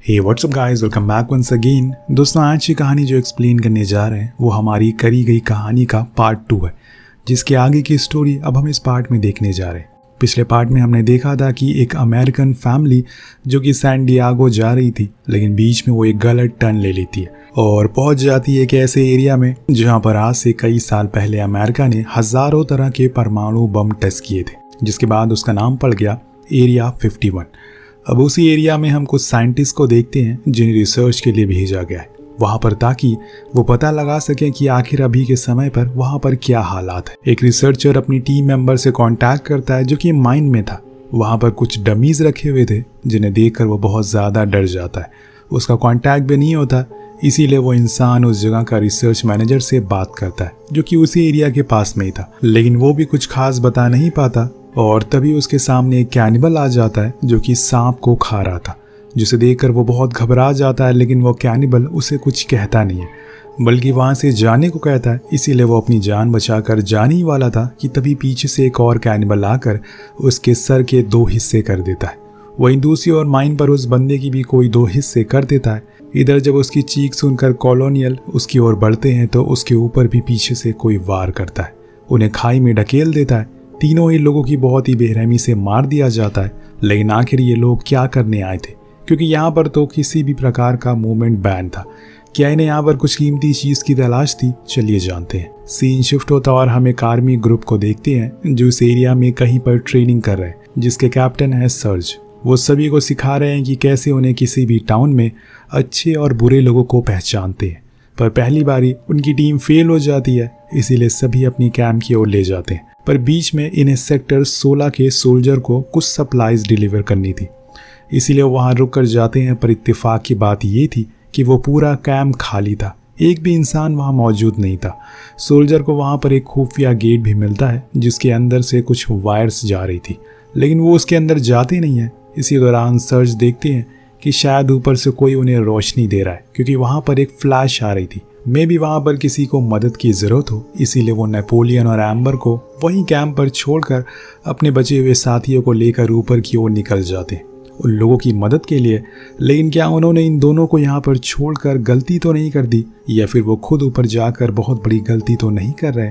हे what's up guys, welcome back once again. दोस्तों, आज की कहानी जो एक्सप्लेन करने जा रहे हैं वो हमारी करी गई कहानी का पार्ट 2 है, जिसके आगे की स्टोरी अब हम इस पार्ट में देखने जा रहे हैं। पिछले पार्ट में हमने देखा था कि एक अमेरिकन फैमिली जो कि सैन डिएगो जा रही थी, लेकिन बीच में वो एक गलत टर्न ले लेती है और पहुंच जाती है एक ऐसे एरिया में जहां पर आज से कई साल पहले अमेरिका ने हजारों तरह के परमाणु बम टेस्ट किए थे, जिसके बाद उसका नाम पड़ गया एरिया 51। अब उसी एरिया में हम कुछ साइंटिस्ट को देखते हैं जिन्हें रिसर्च के लिए भेजा गया है वहां पर, ताकि वो पता लगा सकें कि आखिर अभी के समय पर वहां पर क्या हालात है। एक रिसर्चर अपनी टीम मेंबर से कांटेक्ट करता है जो कि माइन में था। वहां पर कुछ डमीज रखे हुए थे जिन्हें देखकर वो बहुत ज़्यादा डर जाता है। उसका कांटेक्ट भी नहीं होता, इसीलिए वो इंसान उस जगह का रिसर्च मैनेजर से बात करता है जो कि उसी एरिया के पास में ही था, लेकिन वो भी कुछ खास बता नहीं पाता। और तभी उसके सामने एक कैनिबल आ जाता है जो कि सांप को खा रहा था, जिसे देखकर वो बहुत घबरा जाता है। लेकिन वो कैनिबल उसे कुछ कहता नहीं है, बल्कि वहाँ से जाने को कहता है। इसीलिए वो अपनी जान बचाकर जाने ही वाला था कि तभी पीछे से एक और कैनिबल आकर उसके सर के 2 हिस्से कर देता है। वहीं दूसरी ओर माइन पर उस बंदे की भी कोई 2 हिस्से कर देता है। इधर जब उसकी चीख सुनकर कॉलोनियल उसकी ओर बढ़ते हैं तो उसके ऊपर भी पीछे से कोई वार करता है, उन्हें खाई में ढकेल देता है। तीनों ही लोगों की बहुत ही बेरहमी से मार दिया जाता है। लेकिन आखिर ये लोग क्या करने आए थे, क्योंकि यहाँ पर तो किसी भी प्रकार का मूवमेंट बैन था। क्या इन्हें यहाँ पर कुछ कीमती चीज़ की तलाश थी? चलिए जानते हैं। सीन शिफ्ट होता और हम एक आर्मी ग्रुप को देखते हैं जो इस एरिया में कहीं पर ट्रेनिंग कर रहे हैं, जिसके कैप्टन है सर्ज। वो सभी को सिखा रहे हैं कि कैसे उन्हें किसी भी टाउन में अच्छे और बुरे लोगों को पहचानते हैं। पर पहली बारी उनकी टीम फेल हो जाती है, इसीलिए सभी अपनी कैंप की ओर ले जाते हैं। पर बीच में इन्हें सेक्टर 16 के सोल्जर को कुछ सप्लाईज डिलीवर करनी थी, इसीलिए वहां रुक कर जाते हैं। पर इत्तेफाक की बात ये थी कि वो पूरा कैंप खाली था, एक भी इंसान वहां मौजूद नहीं था। सोल्जर को वहां पर एक खुफिया गेट भी मिलता है जिसके अंदर से कुछ वायर्स जा रही थी, लेकिन वो उसके अंदर जाते नहीं है। इसी दौरान सर्च देखते हैं कि शायद ऊपर से कोई उन्हें रोशनी दे रहा है, क्योंकि वहां पर एक फ्लैश आ रही थी। मे भी वहां पर किसी को मदद की जरूरत हो, इसीलिए वो नेपोलियन और एम्बर को वहीं कैंप पर छोड़कर अपने बचे हुए साथियों को लेकर ऊपर की ओर निकल जाते हैं उन लोगों की मदद के लिए। लेकिन क्या उन्होंने इन दोनों को यहाँ पर छोड़कर गलती तो नहीं कर दी, या फिर वो खुद ऊपर जाकर बहुत बड़ी गलती तो नहीं कर रहे?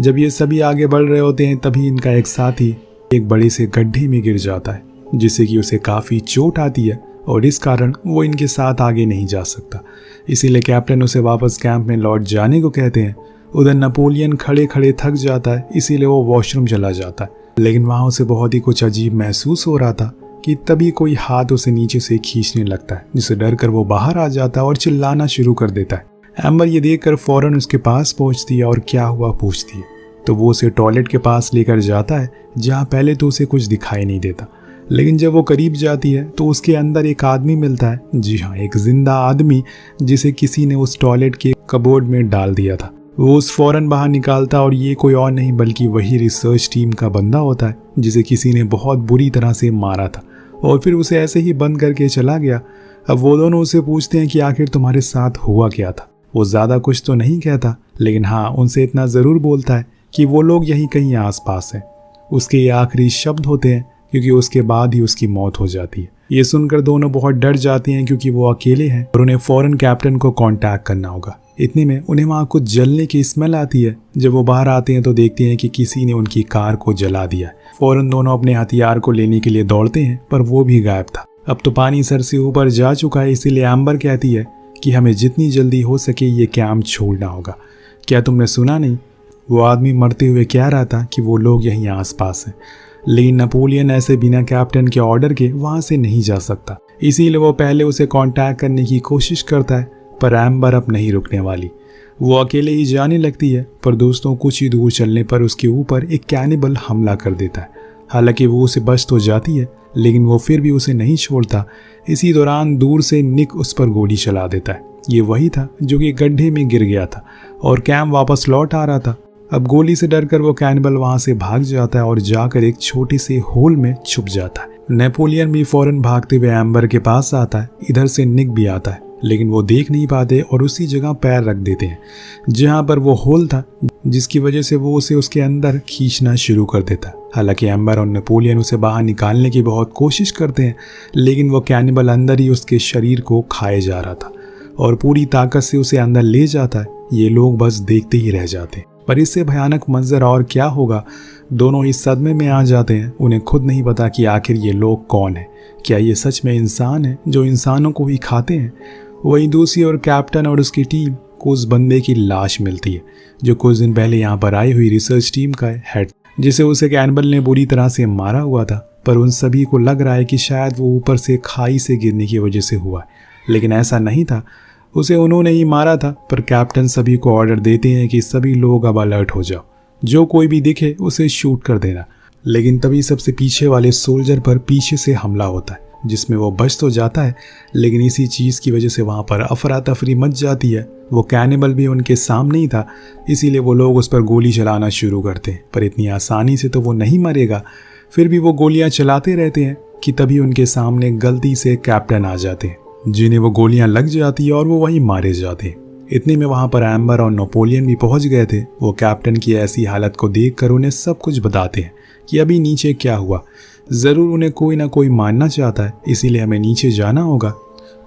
जब ये सभी आगे बढ़ रहे होते हैं तभी इनका एक साथी एक बड़े से गड्ढे में गिर जाता है, जिससे कि उसे काफ़ी चोट आती है और इस कारण वो इनके साथ आगे नहीं जा सकता। इसीलिए कैप्टन उसे वापस कैंप में लौट जाने को कहते हैं। उधर नेपोलियन खड़े खड़े थक जाता है, इसीलिए वो वॉशरूम चला जाता है। लेकिन वहाँ उसे बहुत ही कुछ अजीब महसूस हो रहा था कि तभी कोई हाथ उसे नीचे से खींचने लगता है, जिससे डर कर वो बाहर आ जाता है और चिल्लाना शुरू कर देता है। एम्बर ये देखकर फौरन उसके पास पहुँचती है और क्या हुआ पूछती है, तो वो उसे टॉयलेट के पास लेकर जाता है, जहाँ पहले तो उसे कुछ दिखाई नहीं देता। लेकिन जब वो करीब जाती है तो उसके अंदर एक आदमी मिलता है। जी हाँ, एक जिंदा आदमी जिसे किसी ने उस टॉयलेट के कबोर्ड में डाल दिया था। वो उस फौरन बाहर निकालता और ये कोई और नहीं बल्कि वही रिसर्च टीम का बंदा होता है जिसे किसी ने बहुत बुरी तरह से मारा था और फिर उसे ऐसे ही बंद करके चला गया। अब वो दोनों उसे पूछते हैं कि आखिर तुम्हारे साथ हुआ क्या था। वो ज़्यादा कुछ तो नहीं कहता, लेकिन हाँ उनसे इतना ज़रूर बोलता है कि वो लोग यहीं कहीं आसपास हैं। उसके ये आखिरी शब्द होते हैं, क्योंकि उसके बाद ही उसकी मौत हो जाती है। ये सुनकर दोनों बहुत डर जाते हैं, क्योंकि वो अकेले हैं और उन्हें फौरन कैप्टन को कांटेक्ट करना होगा। इतने में उन्हें वहाँ कुछ जलने की स्मेल आती है। जब वो बाहर आते हैं तो देखते हैं कि किसी ने उनकी कार को जला दिया है। फौरन दोनों अपने हथियार को लेने के लिए दौड़ते हैं, पर वो भी गायब था। अब तो पानी सर से ऊपर जा चुका है, इसीलिए एम्बर कहती है कि हमें जितनी जल्दी हो सके ये कैंप छोड़ना होगा। क्या तुमने सुना नहीं? वो आदमी मरते हुए कह रहा था कि वो लोग यहीं आसपास हैं। लेकिन नेपोलियन ऐसे बिना कैप्टन के ऑर्डर के वहां से नहीं जा सकता, इसीलिए वो पहले उसे कांटेक्ट करने की कोशिश करता है। पर एम्बर अब नहीं रुकने वाली। वो अकेले ही जाने लगती है, पर दोस्तों कुछ ही दूर चलने पर उसके ऊपर एक कैनिबल हमला कर देता है। हालांकि वो उसे बच तो जाती है, लेकिन वो फिर भी उसे नहीं छोड़ता। इसी दौरान दूर से निक उस पर गोली चला देता है। ये वही था जो कि गड्ढे में गिर गया था और कैंप वापस लौट आ रहा था। अब गोली से डरकर वो कैनिबल वहां से भाग जाता है और जाकर एक छोटे से होल में छुप जाता है। नेपोलियन भी फौरन भागते हुए एम्बर के पास आता है। इधर से निक भी आता है, लेकिन वो देख नहीं पाते और उसी जगह पैर रख देते हैं जहाँ पर वो होल था, जिसकी वजह से वो उसे उसके अंदर खींचना शुरू कर देता। हालांकि एम्बर और नेपोलियन उसे बाहर निकालने की बहुत कोशिश करते हैं, लेकिन वो कैनिबल अंदर ही उसके शरीर को खाए जा रहा था और पूरी ताकत से उसे अंदर ले जाता है। ये लोग बस देखते ही रह जाते हैं, पर इससे भयानक मंजर और क्या होगा। दोनों ही सदमे में आ जाते हैं। उन्हें खुद नहीं पता कि आखिर ये लोग कौन है। क्या ये सच में इंसान है जो इंसानों को ही खाते हैं? वहीं दूसरी ओर कैप्टन और उसकी टीम को उस बंदे की लाश मिलती है जो कुछ दिन पहले यहाँ पर आई हुई रिसर्च टीम का हेड, जिसे उसे कैनिबल ने बुरी तरह से मारा हुआ था। पर उन सभी को लग रहा है कि शायद वो ऊपर से खाई से गिरने की वजह से हुआ है, लेकिन ऐसा नहीं था। उसे उन्होंने ही मारा था। पर कैप्टन सभी को ऑर्डर देते हैं कि सभी लोग अब अलर्ट हो जाओ, जो कोई भी दिखे उसे शूट कर देना। लेकिन तभी सबसे पीछे वाले सोल्जर पर पीछे से हमला होता है, जिसमें वो बच तो जाता है, लेकिन इसी चीज़ की वजह से वहाँ पर अफरा तफरी मच जाती है। वो कैनिबल भी उनके सामने ही था, इसीलिए वो लोग उस पर गोली चलाना शुरू करते हैं। पर इतनी आसानी से तो वो नहीं मरेगा। फिर भी वो गोलियाँ चलाते रहते हैं कि तभी उनके सामने गलती से कैप्टन आ जाते हैं, जिन्हें वो गोलियां लग जाती है और वो वहीं मारे जाते हैं। इतने में वहां पर एम्बर और नेपोलियन भी पहुंच गए थे। वो कैप्टन की ऐसी हालत को देखकर उन्हें सब कुछ बताते हैं कि अभी नीचे क्या हुआ। ज़रूर उन्हें कोई ना कोई मारना चाहता है, इसीलिए हमें नीचे जाना होगा।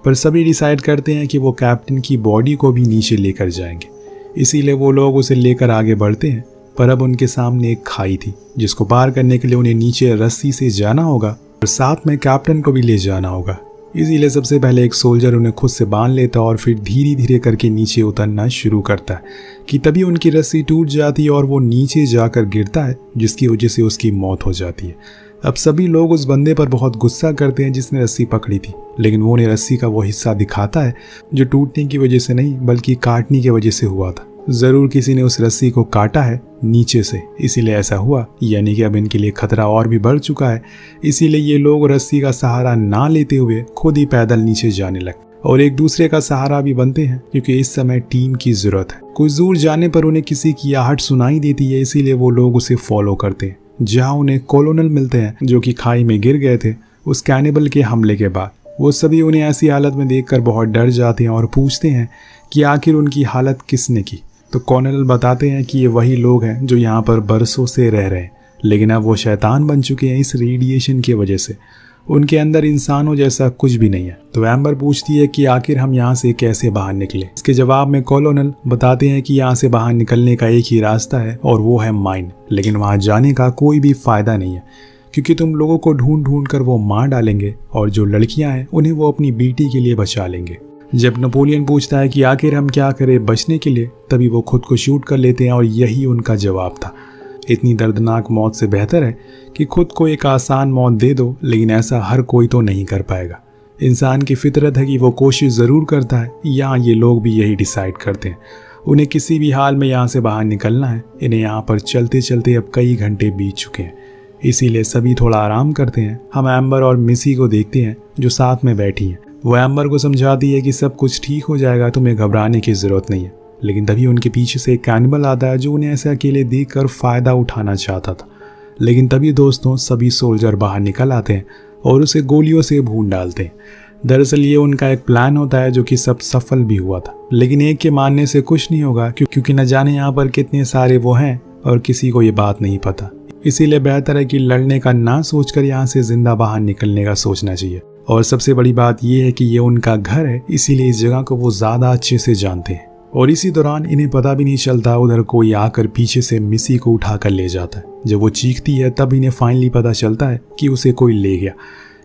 पर सभी डिसाइड करते हैं कि वो कैप्टन की बॉडी को भी नीचे लेकर जाएंगे, इसीलिए वो लोग उसे लेकर आगे बढ़ते हैं। पर अब उनके सामने एक खाई थी, जिसको पार करने के लिए उन्हें नीचे रस्सी से जाना होगा और साथ में कैप्टन को भी ले जाना होगा। इसीलिए सबसे पहले एक सोल्जर उन्हें खुद से बांध लेता और फिर धीरे धीरे करके नीचे उतरना शुरू करता है कि तभी उनकी रस्सी टूट जाती है और वो नीचे जाकर गिरता है, जिसकी वजह से उसकी मौत हो जाती है। अब सभी लोग उस बंदे पर बहुत गुस्सा करते हैं जिसने रस्सी पकड़ी थी, लेकिन वो उन्हें रस्सी का वो हिस्सा दिखाता है जो टूटने की वजह से नहीं बल्कि काटने की वजह से हुआ था। ज़रूर किसी ने उस रस्सी को काटा है नीचे से, इसीलिए ऐसा हुआ। यानी कि अब इनके लिए खतरा और भी बढ़ चुका है, इसीलिए ये लोग रस्सी का सहारा ना लेते हुए खुद ही पैदल नीचे जाने लगे और एक दूसरे का सहारा भी बनते हैं, क्योंकि इस समय टीम की ज़रूरत है। कुछ दूर जाने पर उन्हें किसी की आहट सुनाई देती है, इसीलिए वो लोग उसे फॉलो करते हैं, जहाँ उन्हें कॉलोनल मिलते हैं जो कि खाई में गिर गए थे उस कैनिबल के हमले के बाद। वो सभी उन्हें ऐसी हालत में देखकर बहुत डर जाते हैं और पूछते हैं कि आखिर उनकी हालत किसने की। तो कॉलोनल बताते हैं कि ये वही लोग हैं जो यहाँ पर बरसों से रह रहे हैं, लेकिन अब वो शैतान बन चुके हैं इस रेडिएशन की वजह से। उनके अंदर इंसानों जैसा कुछ भी नहीं है। तो एम्बर पूछती है कि आखिर हम यहाँ से कैसे बाहर निकले। इसके जवाब में कॉलोनल बताते हैं कि यहाँ से बाहर निकलने का एक ही रास्ता है और वो है माइन, लेकिन वहाँ जाने का कोई भी फायदा नहीं है, क्योंकि तुम लोगों को ढूंढ ढूंढ कर वो मार डालेंगे और जो लड़कियां हैं उन्हें वो अपनी बेटी के लिए बचा लेंगे। जब नेपोलियन पूछता है कि आखिर हम क्या करें बचने के लिए, तभी वो खुद को शूट कर लेते हैं और यही उनका जवाब था। इतनी दर्दनाक मौत से बेहतर है कि खुद को एक आसान मौत दे दो, लेकिन ऐसा हर कोई तो नहीं कर पाएगा। इंसान की फितरत है कि वो कोशिश ज़रूर करता है। यहाँ ये लोग भी यही डिसाइड करते हैं, उन्हें किसी भी हाल में यहाँ से बाहर निकलना है। इन्हें यहाँ पर चलते चलते अब कई घंटे बीत चुके हैं, इसीलिए सभी थोड़ा आराम करते हैं। हम एम्बर और मिसी को देखते हैं जो साथ में बैठी हैं। वो एम्बर को समझाती है कि सब कुछ ठीक हो जाएगा, तुम्हें घबराने की ज़रूरत नहीं है। लेकिन तभी उनके पीछे से एक कैनिबल आता है जो उन्हें ऐसे अकेले देखकर फ़ायदा उठाना चाहता था। लेकिन तभी दोस्तों सभी सोल्जर बाहर निकल आते हैं और उसे गोलियों से भून डालते हैं। दरअसल ये उनका एक प्लान होता है जो कि सब सफल भी हुआ था, लेकिन एक के मानने से कुछ नहीं होगा, क्योंकि न जाने यहाँ पर कितने सारे वो हैं और किसी को ये बात नहीं पता। इसीलिए बेहतर है कि लड़ने का ना सोचकर यहाँ से जिंदा बाहर निकलने का सोचना चाहिए। और सबसे बड़ी बात यह है कि ये उनका घर है, इसीलिए इस जगह को वो ज़्यादा अच्छे से जानते हैं। और इसी दौरान इन्हें पता भी नहीं चलता उधर कोई आकर पीछे से मिसी को उठाकर ले जाता है। जब वो चीखती है तब इन्हें फाइनली पता चलता है कि उसे कोई ले गया,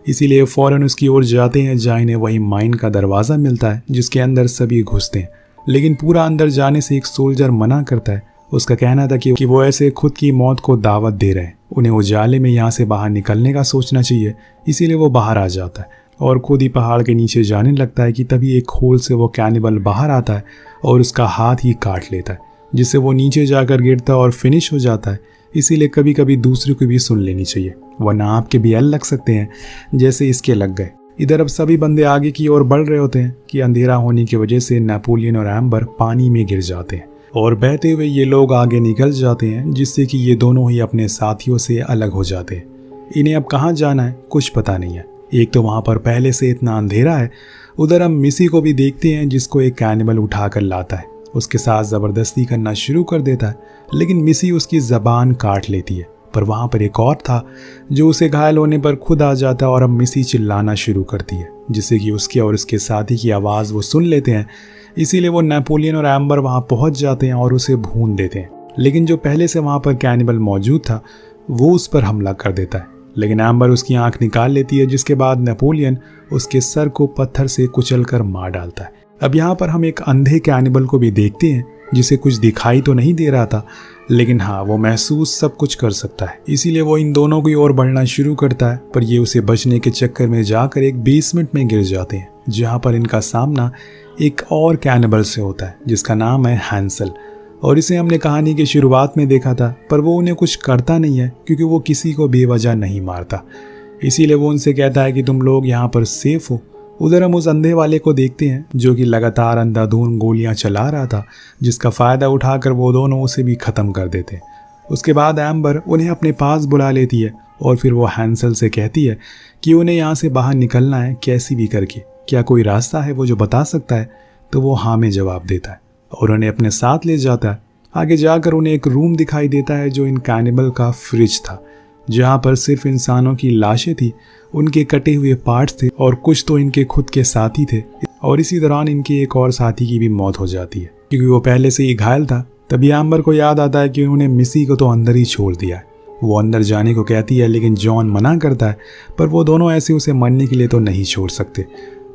इसीलिए फ़ौरन उसकी ओर जाते हैं जहाँ इन्हें वही माइन का दरवाज़ा मिलता है जिसके अंदर सभी घुसते हैं। लेकिन पूरा अंदर जाने से एक सोल्जर मना करता है। उसका कहना था कि वो ऐसे खुद की मौत को दावत दे रहे हैं, उन्हें उजाले में यहाँ से बाहर निकलने का सोचना चाहिए। इसीलिए वो बाहर आ जाता है और खुद ही पहाड़ के नीचे जाने लगता है कि तभी एक होल से वो कैनिबल बाहर आता है और उसका हाथ ही काट लेता है, जिससे वो नीचे जाकर गिरता और फिनिश हो जाता है। इसीलिए कभी कभी दूसरे को भी सुन लेनी चाहिए, वरना आपके भी एल लग सकते हैं जैसे इसके लग गए। इधर अब सभी बंदे आगे की ओर बढ़ रहे होते हैं कि अंधेरा होने की वजह से नेपोलियन और एम्बर पानी में गिर जाते हैं और बहते हुए ये लोग आगे निकल जाते हैं, जिससे कि ये दोनों ही अपने साथियों से अलग हो जाते हैं। इन्हें अब कहाँ जाना है कुछ पता नहीं है। एक तो वहाँ पर पहले से इतना अंधेरा है, उधर हम मिसी को भी देखते हैं जिसको एक कैनिबल उठा कर लाता है, उसके साथ ज़बरदस्ती करना शुरू कर देता है, लेकिन मिसी उसकी ज़बान काट लेती है। पर वहाँ पर एक और था जो उसे घायल होने पर खुद आ जाता है और अब मिसी चिल्लाना शुरू करती है, जिससे कि उसके और उसके साथी की आवाज़ वो सुन लेते हैं। इसीलिए वो नेपोलियन और एम्बर वहाँ पहुँच जाते हैं और उसे भून देते हैं। लेकिन जो पहले से वहाँ पर कैनिबल मौजूद था वो उस पर हमला कर देता है, लेकिन एम्बर उसकी आंख निकाल लेती है, जिसके बाद नेपोलियन उसके सर को पत्थर से कुचल कर मार डालता है। अब यहाँ पर हम एक अंधे कैनिबल को भी देखते हैं जिसे कुछ दिखाई तो नहीं दे रहा था, लेकिन हाँ वो महसूस सब कुछ कर सकता है। इसीलिए वो इन दोनों की ओर बढ़ना शुरू करता है, पर ये उसे बचने के चक्कर में जाकर एक बेसमेंट में गिर जाते हैं, जहाँ पर इनका सामना एक और कैनिबल से होता है जिसका नाम है हैंसल। और इसे हमने कहानी की शुरुआत में देखा था, पर वो उन्हें कुछ करता नहीं है क्योंकि वो किसी को बेवजह नहीं मारता। इसीलिए वो उनसे कहता है कि तुम लोग यहाँ पर सेफ हो। उधर हम उस अंधे वाले को देखते हैं जो कि लगातार अंधाधुंध गोलियां चला रहा था, जिसका फ़ायदा उठाकर वो दोनों उसे भी ख़त्म कर देते हैं। उसके बाद एम्बर उन्हें अपने पास बुला लेती है और फिर वो हैंसल से कहती है कि उन्हें यहाँ से बाहर निकलना है कैसी भी करके, क्या कोई रास्ता है वो जो बता सकता है। तो वो हाँ में जवाब देता है और उन्हें अपने साथ ले जाता है। आगे जाकर उन्हें एक रूम दिखाई देता है जो इन कैनिबल का फ्रिज था, जहाँ पर सिर्फ इंसानों की लाशें थी, उनके कटे हुए पार्ट्स थे और कुछ तो इनके खुद के साथी थे। और इसी दौरान इनके एक और साथी की भी मौत हो जाती है क्योंकि वो पहले से ही घायल था। तभी एम्बर को याद आता है कि उन्होंने मिसी को तो अंदर ही छोड़ दिया है। वो अंदर जाने को कहती है लेकिन जॉन मना करता है, पर वो दोनों ऐसे उसे मरने के लिए तो नहीं छोड़ सकते।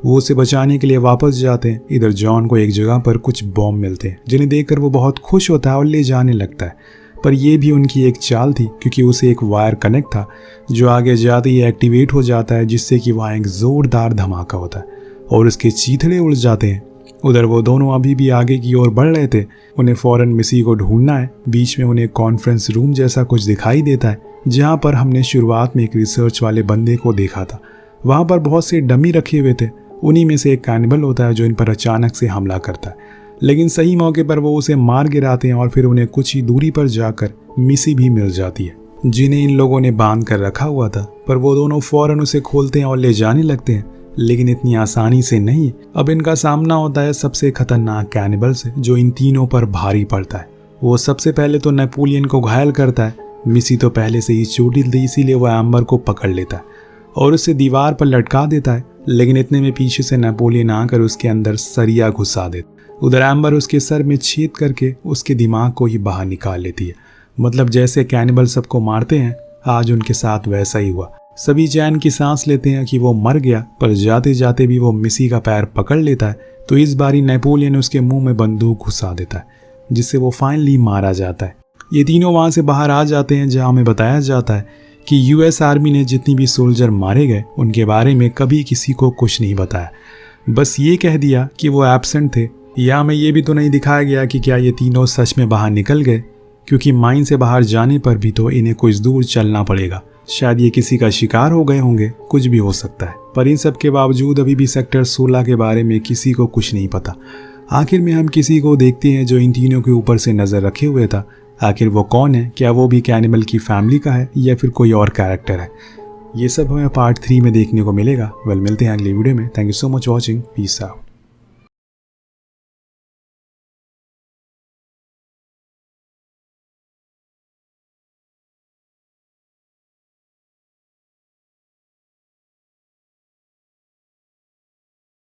वो उसे बचाने के लिए वापस जाते हैं। इधर जॉन को एक जगह पर कुछ बॉम्ब मिलते हैं जिन्हें देखकर वो बहुत खुश होता है और ले जाने लगता है, पर यह भी उनकी एक चाल थी क्योंकि उसे एक वायर कनेक्ट था जो आगे जाते ही एक्टिवेट हो जाता है, जिससे कि वहाँ एक ज़ोरदार धमाका होता है और उसके चीथड़े उड़ जाते हैं। उधर वो दोनों अभी भी आगे की ओर बढ़ रहे थे। उन्हें फ़ौरन मिसी को ढूंढना है। बीच में उन्हें कॉन्फ्रेंस रूम जैसा कुछ दिखाई देता है जहाँ पर हमने शुरुआत में एक रिसर्च वाले बंदे को देखा था। वहाँ पर बहुत से डमी रखे हुए थे। उन्हीं में से एक कैनिबल होता है जो इन पर अचानक से हमला करता है, लेकिन सही मौके पर वो उसे मार गिराते हैं और फिर उन्हें कुछ ही दूरी पर जाकर मिसी भी मिल जाती है जिन्हें इन लोगों ने बांध कर रखा हुआ था। पर वो दोनों फौरन उसे खोलते हैं और ले जाने लगते हैं, लेकिन इतनी आसानी से नहीं। अब इनका सामना होता है सबसे खतरनाक कैनिबल से जो इन तीनों पर भारी पड़ता है। वो सबसे पहले तो नेपोलियन को घायल करता है। मिसी तो पहले से ही चोटिल थी, इसीलिए वो एम्बर को पकड़ लेता है और उसे दीवार पर लटका देता है, लेकिन इतने में पीछे से नेपोलियन आकर उसके अंदर सरिया घुसा देता। उधर एम्बर उसके सर में छेद करके उसके दिमाग को ही बाहर निकाल लेती है। मतलब जैसे कैनिबल सबको मारते हैं, आज उनके साथ वैसा ही हुआ। सभी चैन की सांस लेते हैं कि वो मर गया, पर जाते जाते भी वो मिसी का पैर पकड़ लेता है। तो इस बारी नेपोलियन उसके मुंह में बंदूक घुसा देता है, जिससे वो फाइनली मारा जाता है। ये तीनों वहाँ से बाहर आ जाते हैं, जहाँ हमें बताया जाता है कि यूएस आर्मी ने जितनी भी सोल्जर मारे गए उनके बारे में कभी किसी को कुछ नहीं बताया, बस ये कह दिया कि वो एब्सेंट थे। या हमें ये भी तो नहीं दिखाया गया कि क्या ये तीनों सच में बाहर निकल गए, क्योंकि माइन से बाहर जाने पर भी तो इन्हें कुछ दूर चलना पड़ेगा। शायद ये किसी का शिकार हो गए होंगे, कुछ भी हो सकता है। पर इन सब के बावजूद अभी भी सेक्टर 16 के बारे में किसी को कुछ नहीं पता। आखिर में हम किसी को देखते हैं जो इन तीनों के ऊपर से नज़र रखे हुए था। आखिर वो कौन है? क्या वो भी कैनिबल की फैमिली का है या फिर कोई और कैरेक्टर है? ये सब हमें पार्ट 3 में देखने को मिलेगा। मिलते हैं अगली वीडियो में। Thank you so much watching. Peace out.